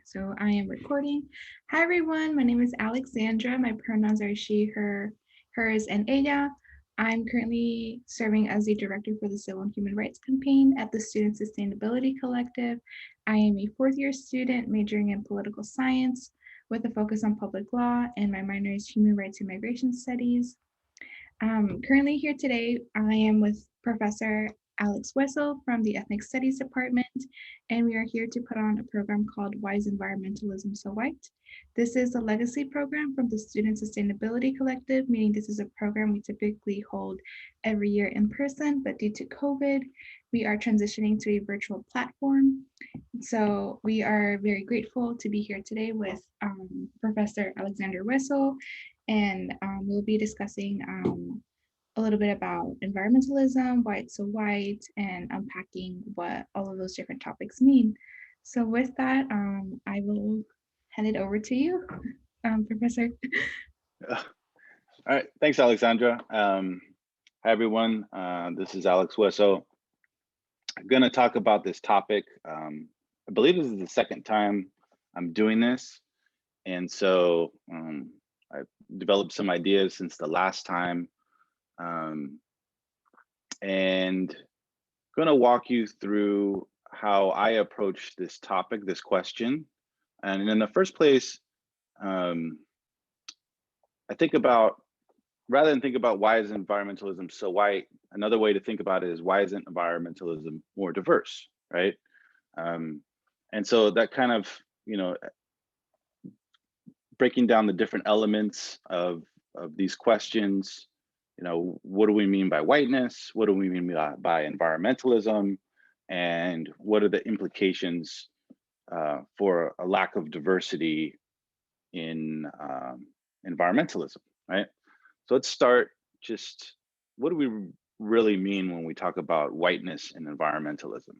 So I am recording. Hi everyone, my name is Alexandra. My pronouns are she, her, hers, and ella. I'm currently serving as the director for the Civil and Human Rights Campaign at the Student Sustainability Collective. I am a fourth year student majoring in political science with a focus on public law, and my minor is human rights and migration studies. Currently here today, I am with Professor Alex Huezo from the Ethnic Studies Department, and we are here to put on a program called Why is Environmentalism So White? This is a legacy program from the Student Sustainability Collective, meaning this is a program we typically hold every year in person, but due to COVID, we are transitioning to a virtual platform. So we are very grateful to be here today with Professor Alexander Huezo, and we'll be discussing a little bit about environmentalism, why it's so white, and unpacking what all of those different topics mean. So with that, I will hand it over to you, Professor. All right, thanks, Alexandra. Hi, everyone. This is Alex Huezo. I'm going to talk about this topic. I believe this is the second time I'm doing this. And so I've developed some ideas since the last time. And going to walk you through how I approach this topic, this question. And in the first place, I think about, rather than think about why is environmentalism so white, another way to think about it is why isn't environmentalism more diverse, right? And so that kind of, breaking down the different elements of these questions, what do we mean by whiteness? What do we mean by environmentalism? And what are the implications for a lack of diversity in environmentalism, right? So let's start just, what do we really mean when we talk about whiteness and environmentalism?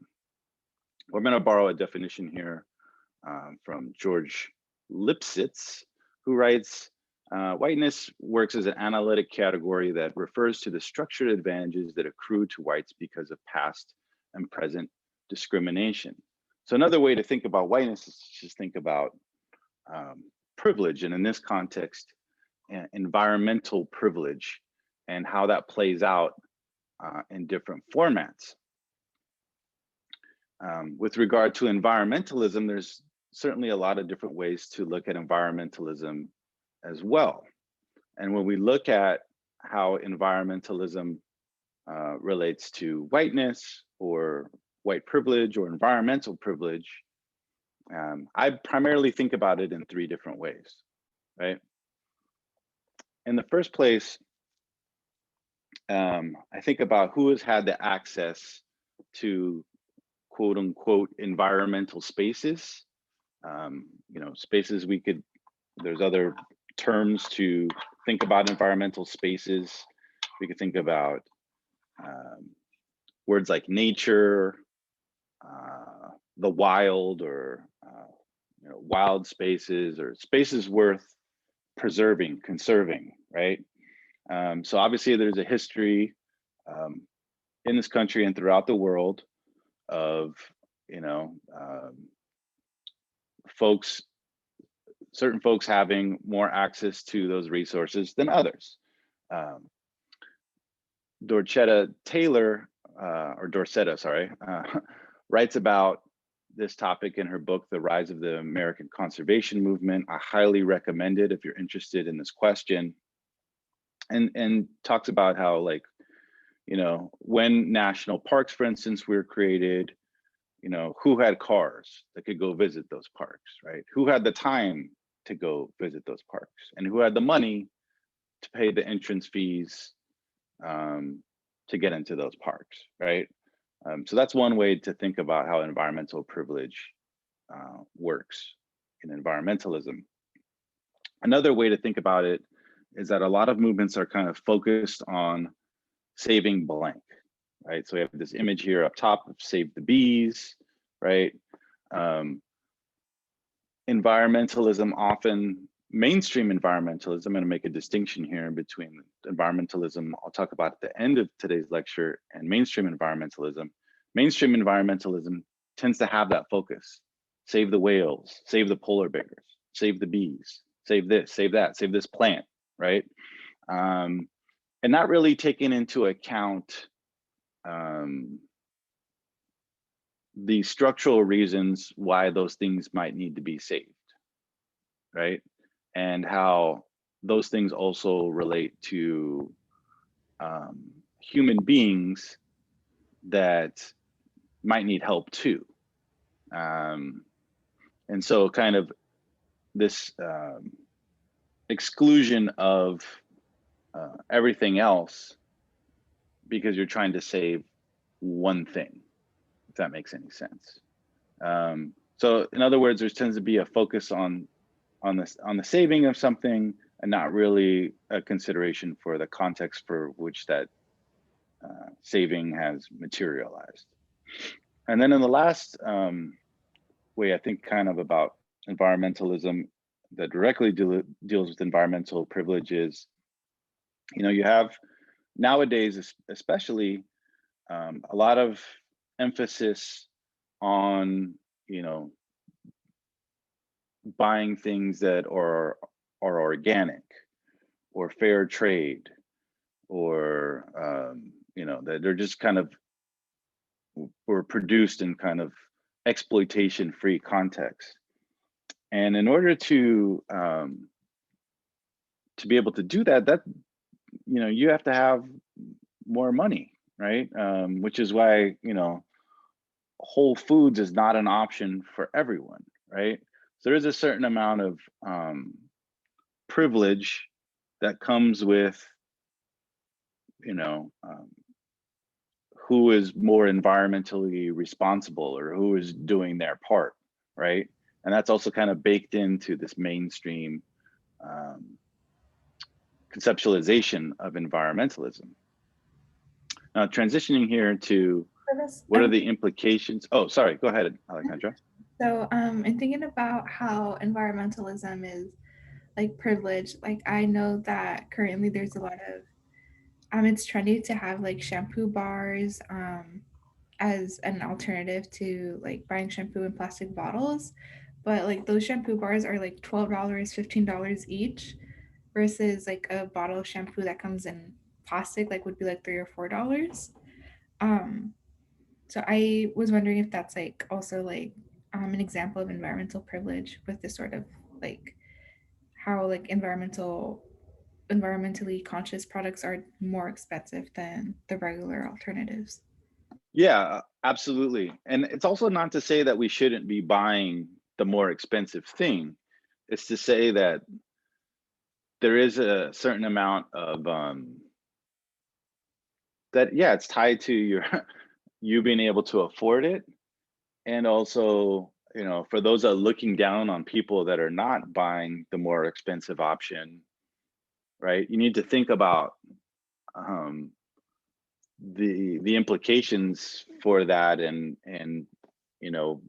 We're going to borrow a definition here from George Lipsitz, who writes, whiteness works as an analytic category that refers to the structured advantages that accrue to whites because of past and present discrimination. So another way to think about whiteness is to just think about privilege, and in this context, environmental privilege, and how that plays out in different formats. With regard to environmentalism, there's certainly a lot of different ways to look at environmentalism as well. And when we look at how environmentalism relates to whiteness or white privilege or environmental privilege, I primarily think about it in three different ways, right? In the first place, I think about who has had the access to quote unquote environmental spaces. Spaces there's other terms to think about environmental spaces. We could think about words like nature, the wild, or wild spaces, or spaces worth preserving, conserving, right? So obviously there's a history in this country and throughout the world of certain folks having more access to those resources than others. Dorchetta, writes about this topic in her book, The Rise of the American Conservation Movement. I highly recommend it if you're interested in this question. And talks about how, when national parks, for instance, were created, who had cars that could go visit those parks, right? Who had the time to go visit those parks, and who had the money to pay the entrance fees to get into those parks, right? So that's one way to think about how environmental privilege works in environmentalism. Another way to think about it is that a lot of movements are kind of focused on saving blank, right? So we have this image here up top of Save the Bees, right? Environmentalism, often mainstream environmentalism, I'm going to make a distinction here between environmentalism I'll talk about at the end of today's lecture and mainstream environmentalism. Mainstream environmentalism tends to have that focus, save the whales, save the polar bears, save the bees, save this, save that, save this plant, right? And not really taking into account the structural reasons why those things might need to be saved, right? And how those things also relate to human beings that might need help too. And so kind of this exclusion of everything else because you're trying to save one thing, if that makes any sense. So in other words, there tends to be a focus on the saving of something and not really a consideration for the context for which that saving has materialized. And then in the last way, I think kind of about environmentalism that directly deals with environmental privileges, you know, you have nowadays, especially a lot of emphasis on, you know, buying things that are organic or fair trade, or you know, that they're just kind of were produced in kind of exploitation-free context. And in order to be able to do that, you know, you have to have more money, right? Which is why, you know, whole foods is not an option for everyone, right? So there is a certain amount of privilege that comes with, you know, who is more environmentally responsible or who is doing their part, right? And that's also kind of baked into this mainstream conceptualization of environmentalism. Now, transitioning here to what are the implications? Oh, sorry, go ahead, Alexandra. So in thinking about how environmentalism is like privilege, like I know that currently there's a lot of it's trendy to have like shampoo bars as an alternative to like buying shampoo in plastic bottles. But like those shampoo bars are like $12, $15 each versus like a bottle of shampoo that comes in plastic like would be like $3 or $4. Um so I was wondering if that's like also like an example of environmental privilege with this sort of like how like environmentally conscious products are more expensive than the regular alternatives. Yeah, absolutely. And it's also not to say that we shouldn't be buying the more expensive thing. It's to say that there is a certain amount of that, yeah, it's tied to your you being able to afford it. And also, you know, for those that are looking down on people that are not buying the more expensive option, right? You need to think about the implications for that, and you know,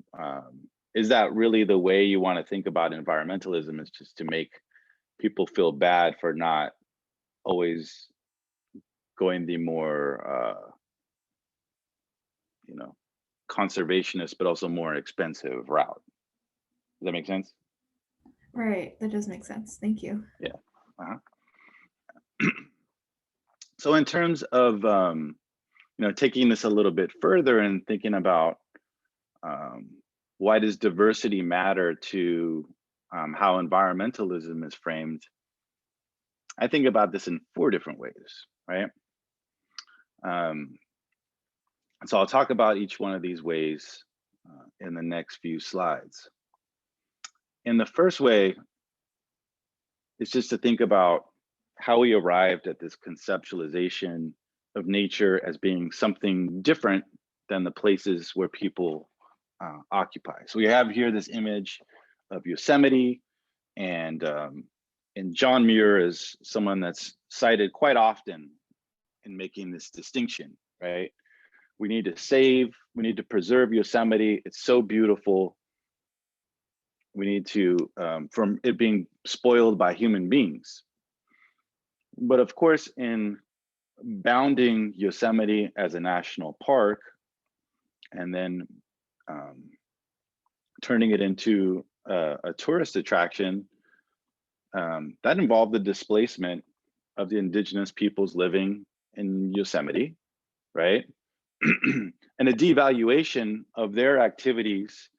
is that really the way you want to think about environmentalism? Is just to make people feel bad for not always going the more you know, conservationist but also more expensive route. Does that make sense? Right, that does make sense. Thank you. Yeah. So in terms of you know, taking this a little bit further and thinking about why does diversity matter to how environmentalism is framed, I think about this in 4 different ways, right? So I'll talk about each one of these ways in the next few slides. In the first way, it's just to think about how we arrived at this conceptualization of nature as being something different than the places where people occupy. So we have here this image of Yosemite, and John Muir is someone that's cited quite often in making this distinction, right? We need to save, we need to preserve Yosemite. It's so beautiful. We need to, from it being spoiled by human beings. But of course, in bounding Yosemite as a national park, and then turning it into a tourist attraction, that involved the displacement of the indigenous peoples living in Yosemite, right? And a devaluation of their activities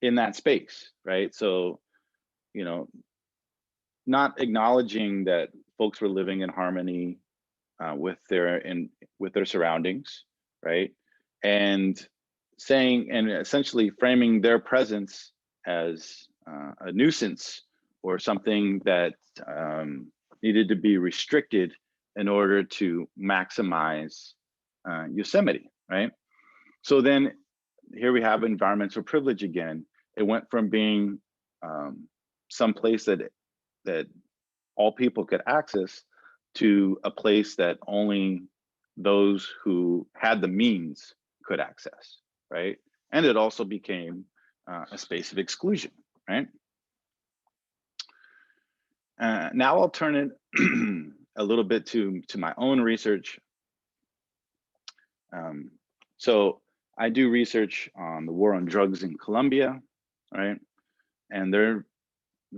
in that space, right? So, you know, not acknowledging that folks were living in harmony with their surroundings, right? And saying and essentially framing their presence as a nuisance or something that needed to be restricted in order to maximize Yosemite, right? So then here we have environmental privilege again. It went from being some place that all people could access to a place that only those who had the means could access, right? And it also became a space of exclusion, right? Now I'll turn it a little bit to my own research. So I do research on the war on drugs in Colombia, right? And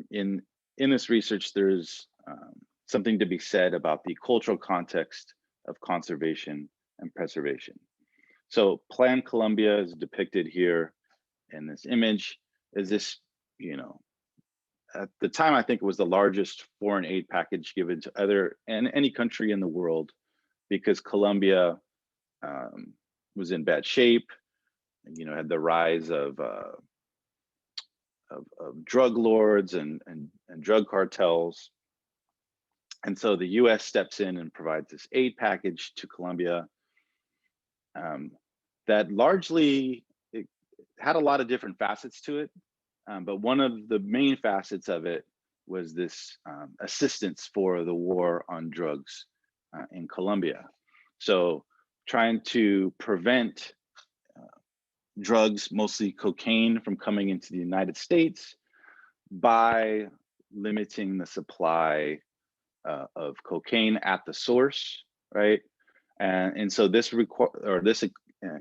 in this research, there's something to be said about the cultural context of conservation and preservation. So Plan Colombia is depicted here in this image. Is this, you know, at the time, I think it was the largest foreign aid package given to any country in the world, because Colombia was in bad shape, you know, had the rise of drug lords and drug cartels. And so the US steps in and provides this aid package to Colombia that largely it had a lot of different facets to it. But one of the main facets of it was this assistance for the war on drugs in Colombia. So trying to prevent drugs, mostly cocaine, from coming into the United States by limiting the supply of cocaine at the source, right? And so this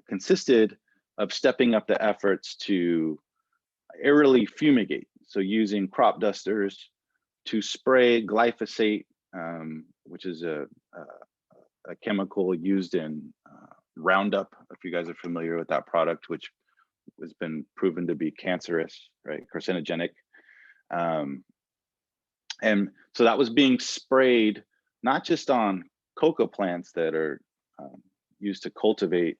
consisted of stepping up the efforts to aerially fumigate, so using crop dusters to spray glyphosate, which is a chemical used in Roundup, if you guys are familiar with that product, which has been proven to be cancerous, right, carcinogenic. And so that was being sprayed not just on cocoa plants that are used to cultivate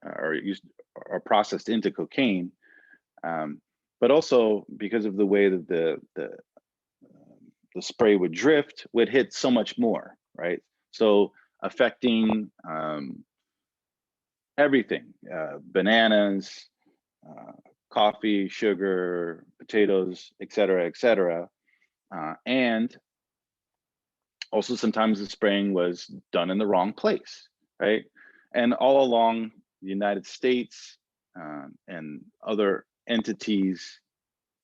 or processed into cocaine, but also because of the way that the spray would drift, would hit so much more, right? So affecting everything, bananas, coffee, sugar, potatoes, et cetera, and also sometimes the spraying was done in the wrong place, right? And all along the United States and other entities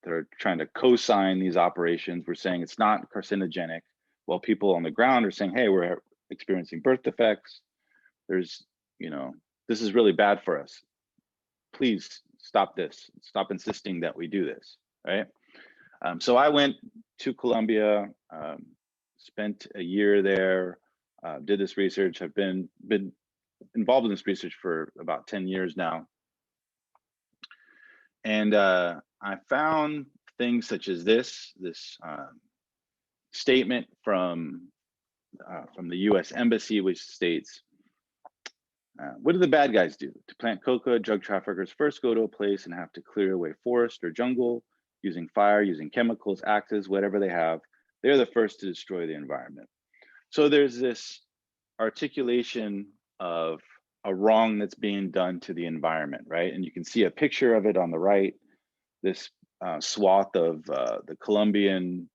that are trying to co-sign these operations were saying it's not carcinogenic, while people on the ground are saying, hey, we're experiencing birth defects. There's, you know, this is really bad for us. Please stop this. Stop insisting that we do this, right? So I went to Colombia, spent a year there, did this research. I've been involved in this research for about 10 years now. And I found things such as this statement from the US Embassy, which states, what do the bad guys do? To plant coca, drug traffickers first go to a place and have to clear away forest or jungle, using fire, using chemicals, axes, whatever they have. They're the first to destroy the environment. So there's this articulation of a wrong that's being done to the environment, right? And you can see a picture of it on the right, this swath of the Colombian,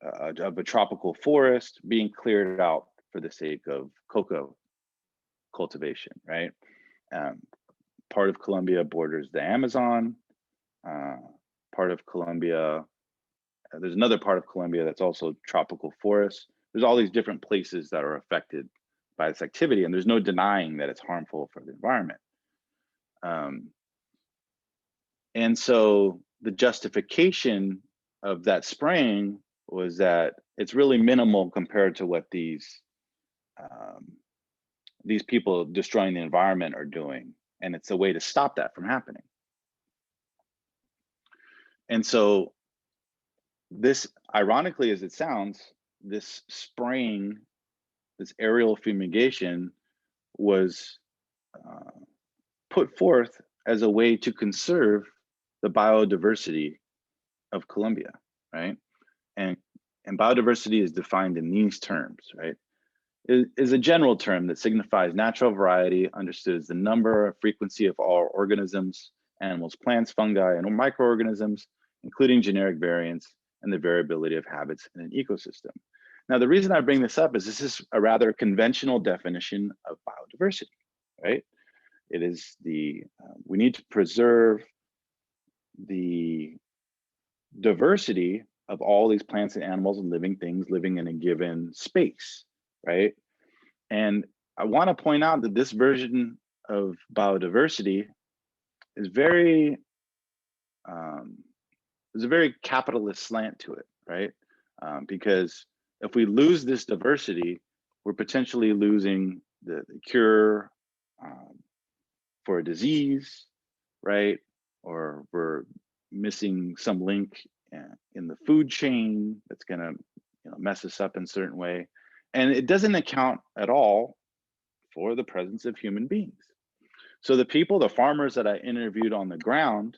of a tropical forest being cleared out for the sake of cocoa cultivation, right? Part of Colombia borders the Amazon. Part of Colombia, there's another part of Colombia that's also tropical forest. There's all these different places that are affected by this activity, and there's no denying that it's harmful for the environment. And so the justification of that spraying was that it's really minimal compared to what these people destroying the environment are doing, and it's a way to stop that from happening. And so this, ironically as it sounds, this spraying, this aerial fumigation was put forth as a way to conserve the biodiversity of Colombia, right? And biodiversity is defined in these terms, right? It is a general term that signifies natural variety, understood as the number or frequency of all organisms, animals, plants, fungi, and microorganisms, including generic variants and the variability of habits in an ecosystem. Now, the reason I bring this up is this is a rather conventional definition of biodiversity, right? It is we need to preserve the diversity of all these plants and animals and living things living in a given space, right? And I want to point out that this version of biodiversity is very, there's a very capitalist slant to it, right? Because if we lose this diversity, we're potentially losing the cure for a disease, right? Or we're missing some link in the food chain that's going to mess us up in a certain way. And it doesn't account at all for the presence of human beings. So the people, the farmers that I interviewed on the ground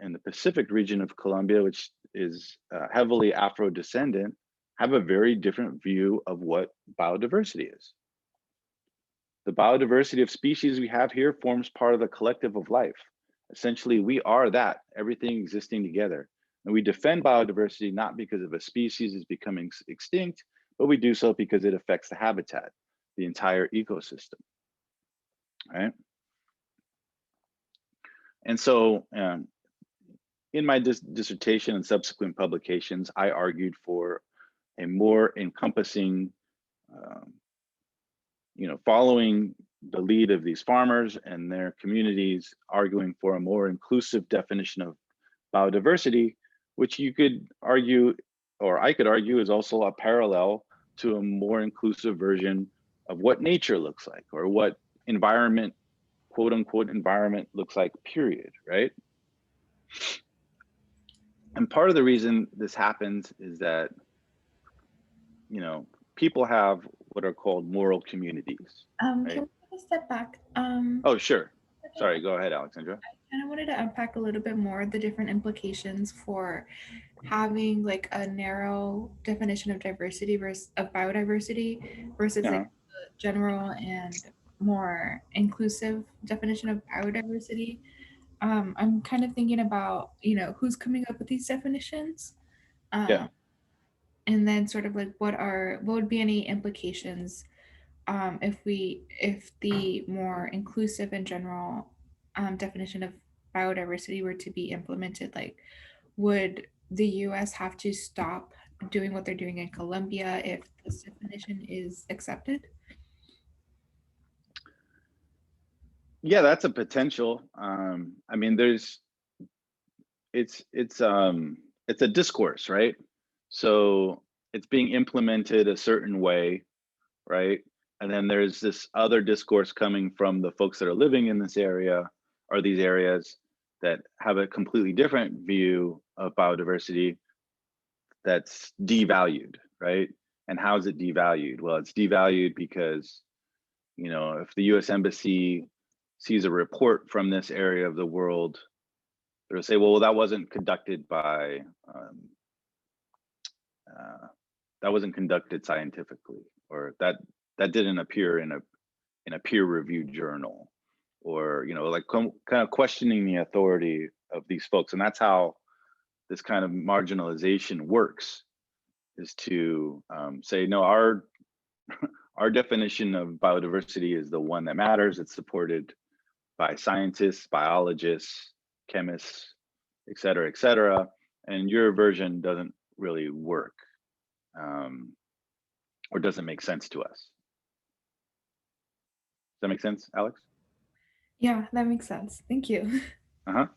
in the Pacific region of Colombia, which is heavily Afro-descendant, have a very different view of what biodiversity is. The biodiversity of species we have here forms part of the collective of life. Essentially, we are that, everything existing together. And we defend biodiversity not because of a species is becoming extinct, but we do so because it affects the habitat, the entire ecosystem, right? And so in my dissertation and subsequent publications, I argued for a more encompassing, following the lead of these farmers and their communities, arguing for a more inclusive definition of biodiversity, which you could argue, or I could argue, is also a parallel to a more inclusive version of what nature looks like, or what environment, quote unquote, environment looks like, period, right? And part of the reason this happens is that, people have what are called moral communities. Right? Can we take a step back? Oh, sure. Sorry, go ahead, Alexandra. I kind of wanted to unpack a little bit more the different implications for having like a narrow definition of diversity versus of biodiversity versus like a general and more inclusive definition of biodiversity. I'm kind of thinking about, who's coming up with these definitions. Yeah. And then sort of like what would be any implications if the more inclusive and general definition of biodiversity were to be implemented, like would the US have to stop doing what they're doing in Colombia if this definition is accepted? Yeah, that's a potential. I mean, it's a discourse, right? So it's being implemented a certain way, right? And then there's this other discourse coming from the folks that are living in this area or these areas that have a completely different view of biodiversity that's devalued, right? And how is it devalued? Well, it's devalued because, if the US Embassy sees a report from this area of the world, they'll say, well, that wasn't conducted by, that wasn't conducted scientifically, or that didn't appear in a peer-reviewed journal, or like kind of questioning the authority of these folks. And that's how this kind of marginalization works, is to say, no, our definition of biodiversity is the one that matters. It's supported by scientists, biologists, chemists, et cetera, and your version doesn't really work, or doesn't make sense to us. Does that make sense, Alex? Yeah, that makes sense. Thank you. Uh-huh.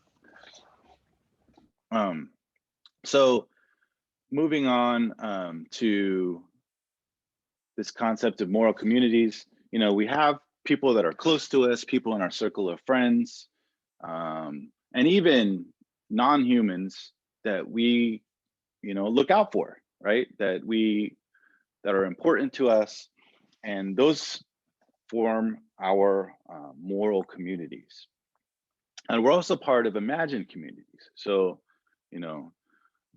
So moving on to this concept of moral communities, we have people that are close to us, people in our circle of friends, and even non-humans that we, look out for, right? That are important to us, and those form our moral communities. And we're also part of imagined communities. So,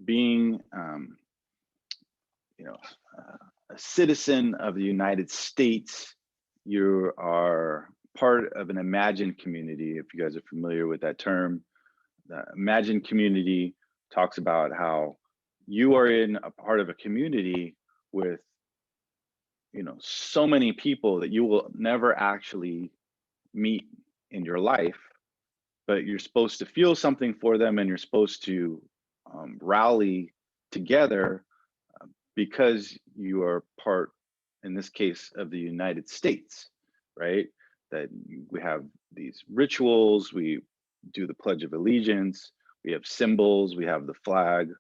being, a citizen of the United States, you are part of an imagined community. If you guys are familiar with that term, the imagined community talks about how you are in a part of a community with, so many people that you will never actually meet in your life, but you're supposed to feel something for them, and you're supposed to rally together because you are part, in this case, of the United States, right? That we have these rituals, we do the Pledge of Allegiance, we have symbols, we have the flag,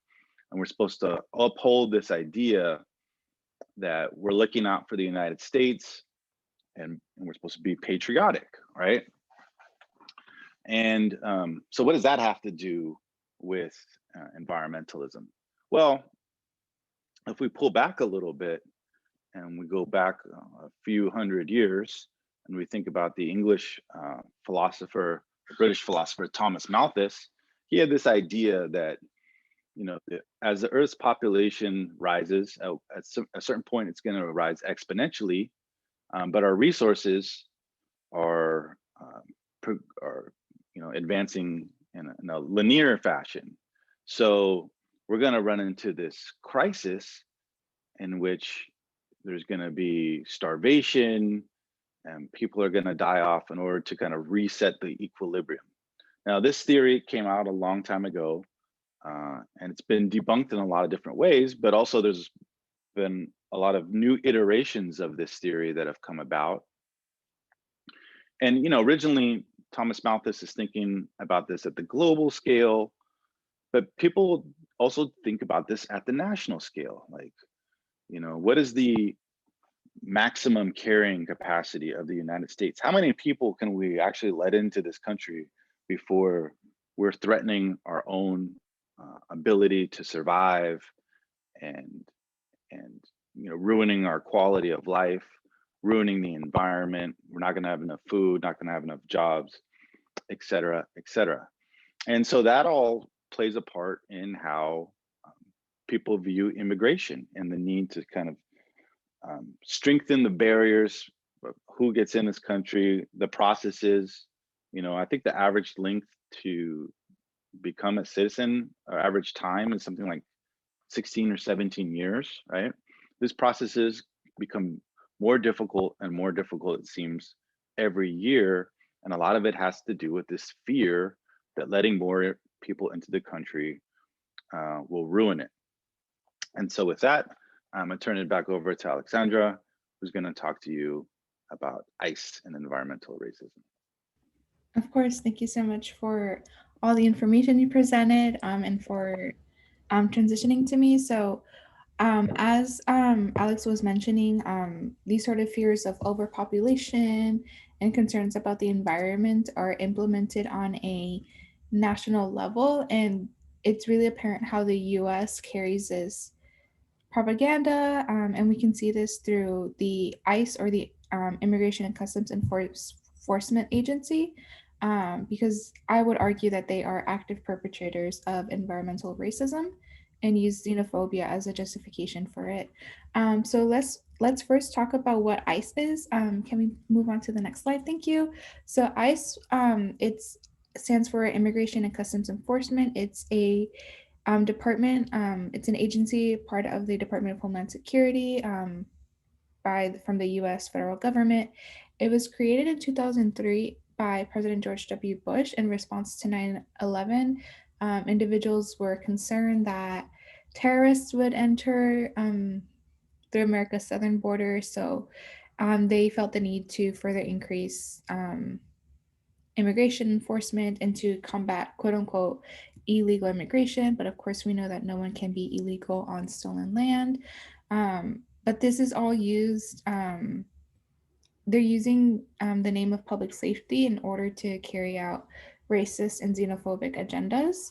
and we're supposed to uphold this idea that we're looking out for the United States, and we're supposed to be patriotic, right? And so what does that have to do with environmentalism? Well, if we pull back a little bit and we go back a few hundred years and we think about the English philosopher, British philosopher, Thomas Malthus, he had this idea that, as the Earth's population rises, at a certain point, it's going to rise exponentially, but our resources are, advancing in a linear fashion. So we're going to run into this crisis in which there's going to be starvation and people are going to die off in order to kind of reset the equilibrium. Now, this theory came out a long time ago, and it's been debunked in a lot of different ways, but also there's been a lot of new iterations of this theory that have come about. And, originally, Thomas Malthus is thinking about this at the global scale, but people also think about this at the national scale. Like, what is the maximum carrying capacity of the United States? How many people can we actually let into this country before we're threatening our own ability to survive and ruining our quality of life, ruining the environment? We're not going to have enough food, not going to have enough jobs, et cetera, et cetera. And so that all plays a part in how people view immigration and the need to kind of strengthen the barriers of who gets in this country, the processes. I think the average length to become a citizen, or average time, is something like 16 or 17 years, right? These processes become more difficult and more difficult, it seems, every year. And a lot of it has to do with this fear that letting more people into the country will ruin it. And so with that, I'm going to turn it back over to Alexandra, who's going to talk to you about ICE and environmental racism. Of course, thank you so much for all the information you presented, and for transitioning to me. So as Alex was mentioning, these sort of fears of overpopulation and concerns about the environment are implemented on a national level. And it's really apparent how the US carries this propaganda, and we can see this through the ICE, or the Immigration and Customs Enforcement Agency, because I would argue that they are active perpetrators of environmental racism and use xenophobia as a justification for it. So let's first talk about what ICE is. Can we move on to the next slide? Thank you. So ICE, it stands for Immigration and Customs Enforcement. It's a department. It's an agency, part of the Department of Homeland Security, from the U.S. federal government. It was created in 2003 by President George W. Bush in response to 9/11. Individuals were concerned that terrorists would enter through America's southern border, so they felt the need to further increase immigration enforcement and to combat, quote unquote, illegal immigration, but of course we know that no one can be illegal on stolen land. But this is all used, they're using the name of public safety in order to carry out racist and xenophobic agendas.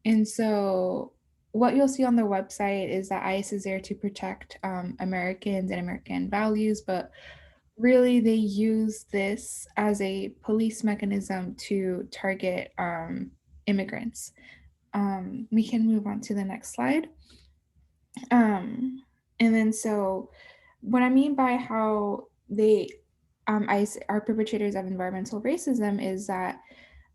And so what you'll see on their website is that ICE is there to protect Americans and American values, but really they use this as a police mechanism to target immigrants. We can move on to the next slide. And then so what I mean by how they ICE are perpetrators of environmental racism is that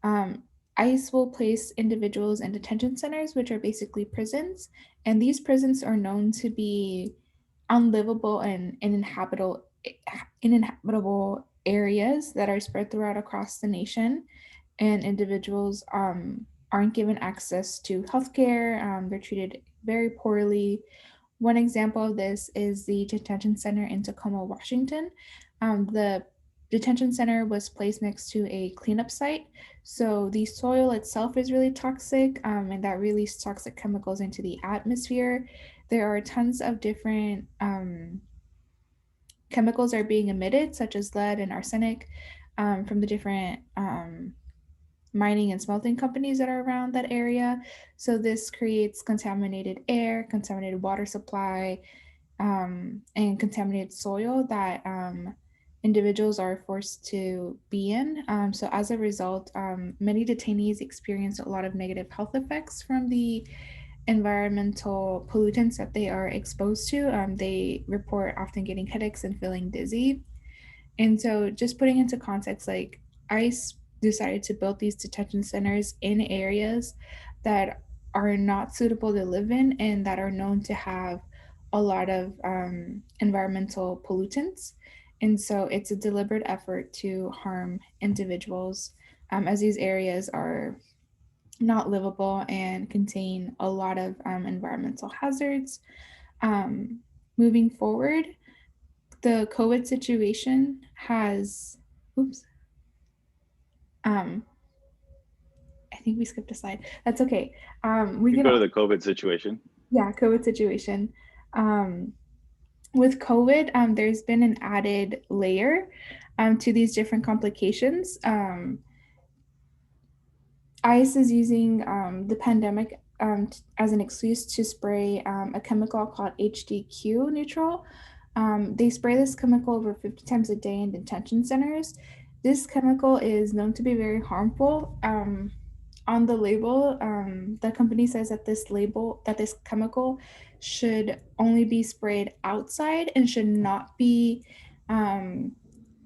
um, ICE will place individuals in detention centers, which are basically prisons, and these prisons are known to be unlivable and uninhabitable areas that are spread throughout across the nation, and individuals aren't given access to healthcare. They're treated very poorly. One example of this is the detention center in Tacoma, Washington. The detention center was placed next to a cleanup site. So the soil itself is really toxic, and that releases toxic chemicals into the atmosphere. There are tons of different chemicals are being emitted, such as lead and arsenic, from the different mining and smelting companies that are around that area. So this creates contaminated air, contaminated water supply, and contaminated soil that individuals are forced to be in. So as a result, many detainees experience a lot of negative health effects from the environmental pollutants that they are exposed to. They report often getting headaches and feeling dizzy. And so, just putting into context, like ICE decided to build these detention centers in areas that are not suitable to live in and that are known to have a lot of environmental pollutants. And so, it's a deliberate effort to harm individuals, as these areas are not livable and contain a lot of environmental hazards. Um, Moving forward, the COVID situation has, oops, um, I think we skipped a slide. That's okay. We We can can, go to the COVID situation. yeah, COVID situation. Um, with COVID, there's been an added layer to these different complications. ICE is using the pandemic as an excuse to spray a chemical called HDQ Neutral. They spray this chemical over 50 times a day in detention centers. This chemical is known to be very harmful. On the label, the company says that this chemical should only be sprayed outside and should not be um,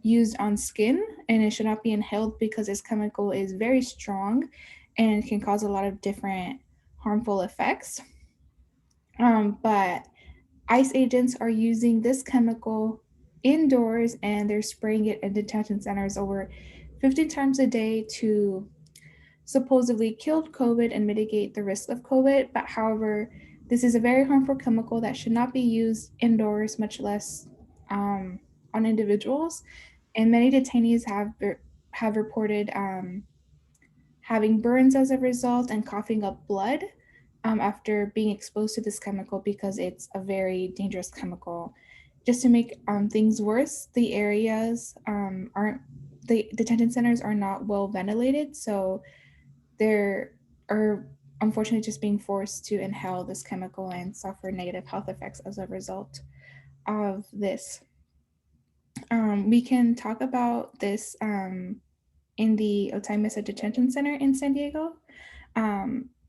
used on skin, and it should not be inhaled because this chemical is very strong and can cause a lot of different harmful effects. But ICE agents are using this chemical indoors and they're spraying it in detention centers over 50 times a day to supposedly kill COVID and mitigate the risk of COVID. But however, this is a very harmful chemical that should not be used indoors, much less on individuals. And many detainees have reported having burns as a result and coughing up blood after being exposed to this chemical because it's a very dangerous chemical. Just to make things worse, the areas aren't the detention centers are not well ventilated, so there are unfortunately just being forced to inhale this chemical and suffer negative health effects as a result of this. We can talk about this in the Otaimesa Detention Center in San Diego,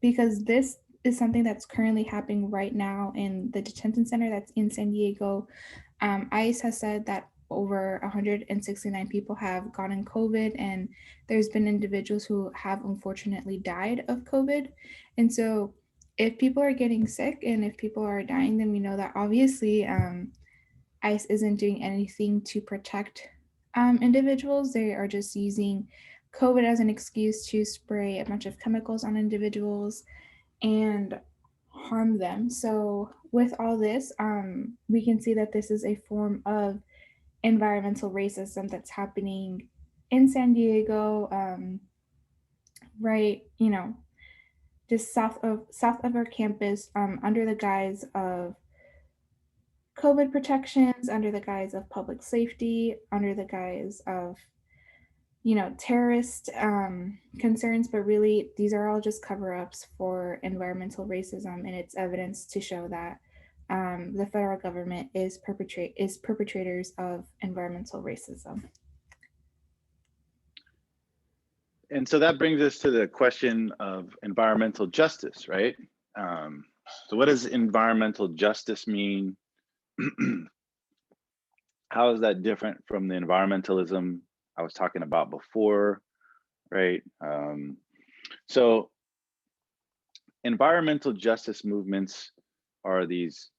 because this is something that's currently happening right now in the detention center that's in San Diego. ICE has said that over 169 people have gotten COVID, and there's been individuals who have unfortunately died of COVID. And so, if people are getting sick and if people are dying, then we know that obviously ICE isn't doing anything to protect individuals. They are just using COVID as an excuse to spray a bunch of chemicals on individuals and harm them. So, with all this, we can see that this is a form of environmental racism that's happening in San Diego, right? just south of our campus, under the guise of COVID protections, under the guise of public safety, under the guise of terrorist concerns, but really these are all just cover-ups for environmental racism, and it's evidence to show that the federal government is perpetrators of environmental racism. And so that brings us to the question of environmental justice, right? So what does environmental justice mean? How is that different from the environmentalism I was talking about before, right? So environmental justice movements are these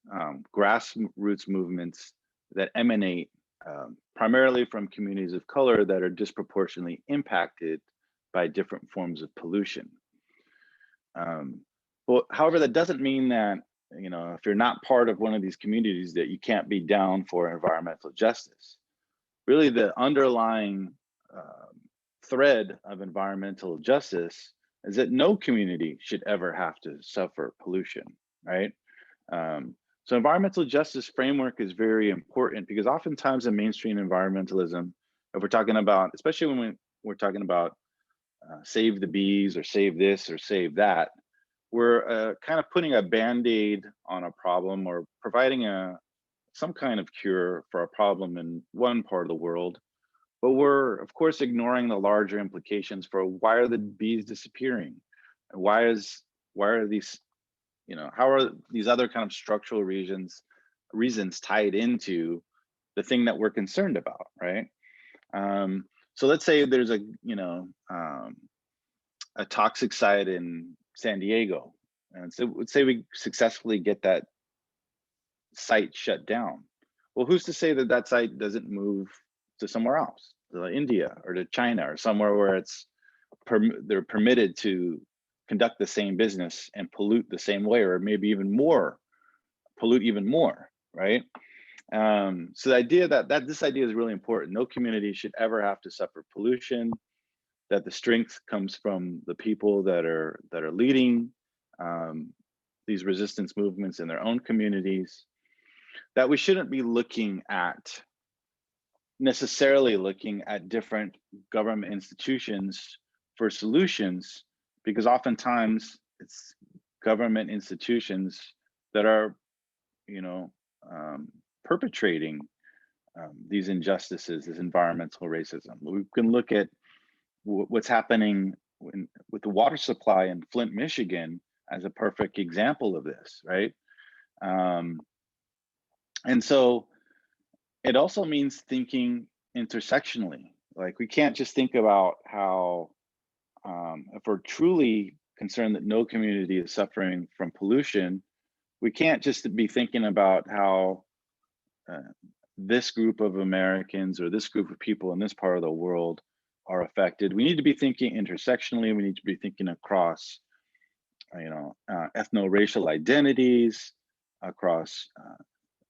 grassroots movements that emanate primarily from communities of color that are disproportionately impacted by different forms of pollution. But however, that doesn't mean that, if you're not part of one of these communities, that you can't be down for environmental justice. Really, the underlying thread of environmental justice is that no community should ever have to suffer pollution, right? So environmental justice framework is very important because oftentimes in mainstream environmentalism, if we're talking about, especially when we're talking about save the bees or save this or save that, we're kind of putting a band-aid on a problem or providing some kind of cure for a problem in one part of the world. But we're, of course, ignoring the larger implications for why are the bees disappearing? And why are these, how are these other kind of structural reasons tied into the thing that we're concerned about, right? So let's say there's a toxic site in San Diego, and so let's say we successfully get that site shut down. Well, who's to say that that site doesn't move to somewhere else, to India or to China or somewhere where they're permitted to conduct the same business and pollute the same way, or maybe even more, pollute even more, right? So the idea that this idea is really important. No community should ever have to suffer pollution, that the strength comes from the people that are leading these resistance movements in their own communities, that we shouldn't be necessarily looking at different government institutions for solutions, because oftentimes it's government institutions that are, perpetrating these injustices, this environmental racism. We can look at what's happening with the water supply in Flint, Michigan as a perfect example of this, right? And so it also means thinking intersectionally. Like, we can't just think about how, if we're truly concerned that no community is suffering from pollution, we can't just be thinking about how this group of Americans or this group of people in this part of the world are affected. We need to be thinking intersectionally. We need to be thinking across, ethno-racial identities, across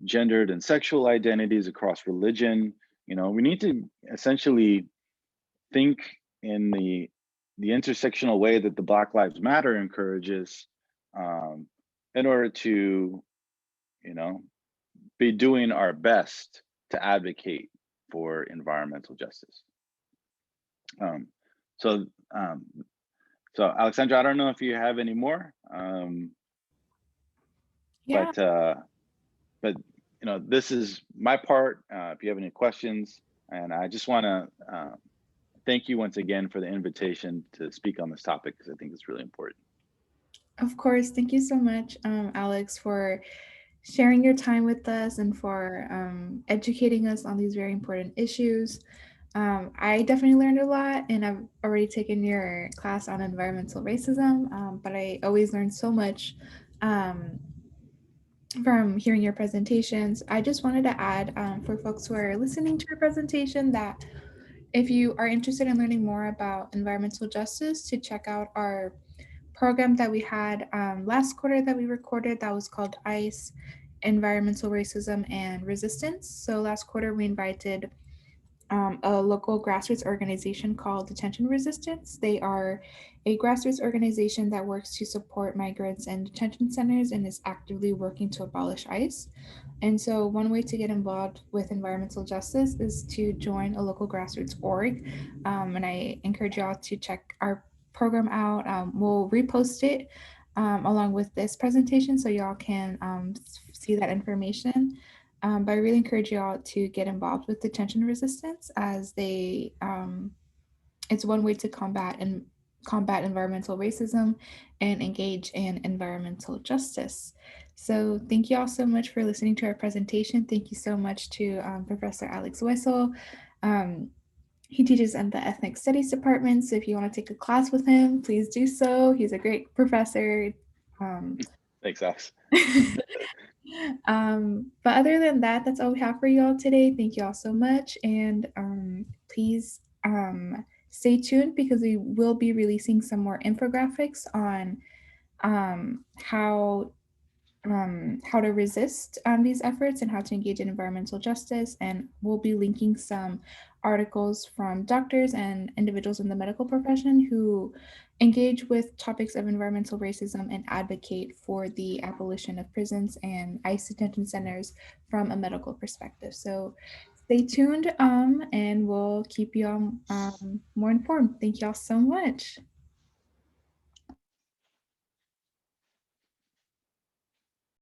gendered and sexual identities, across religion. We need to essentially think in the intersectional way that the Black Lives Matter encourages, in order to, be doing our best to advocate for environmental justice. So Alexandra, I don't know if you have any more, Yeah. but this is my part. If you have any questions, and I just want to thank you once again for the invitation to speak on this topic, because I think it's really important. Of course. Thank you so much, Alex, for sharing your time with us and for educating us on these very important issues. I definitely learned a lot, and I've already taken your class on environmental racism, but I always learn so much from hearing your presentations. I just wanted to add, for folks who are listening to your presentation, that if you are interested in learning more about environmental justice, to check out our program that we had last quarter that we recorded, that was called ICE, Environmental Racism and Resistance. So last quarter we invited a local grassroots organization called Detention Resistance. They are a grassroots organization that works to support migrants in detention centers and is actively working to abolish ICE. And so, one way to get involved with environmental justice is to join a local grassroots org. And I encourage y'all to check our program out. We'll repost it along with this presentation so y'all can see that information. But I really encourage y'all to get involved with detention resistance as it's one way to combat environmental racism and engage in environmental justice. So thank you all so much for listening to our presentation. Thank you so much to Professor Alex Huezo. Um, he teaches in the Ethnic Studies Department, so if you want to take a class with him, please do so. He's a great professor. Um, Thanks, Alex. but other than that, that's all we have for y'all today. Thank you all so much. And please stay tuned because we will be releasing some more infographics on how to resist these efforts and how to engage in environmental justice. And we'll be linking some articles from doctors and individuals in the medical profession who engage with topics of environmental racism and advocate for the abolition of prisons and ICE detention centers from a medical perspective. So stay tuned and we'll keep you all more informed. Thank you all so much.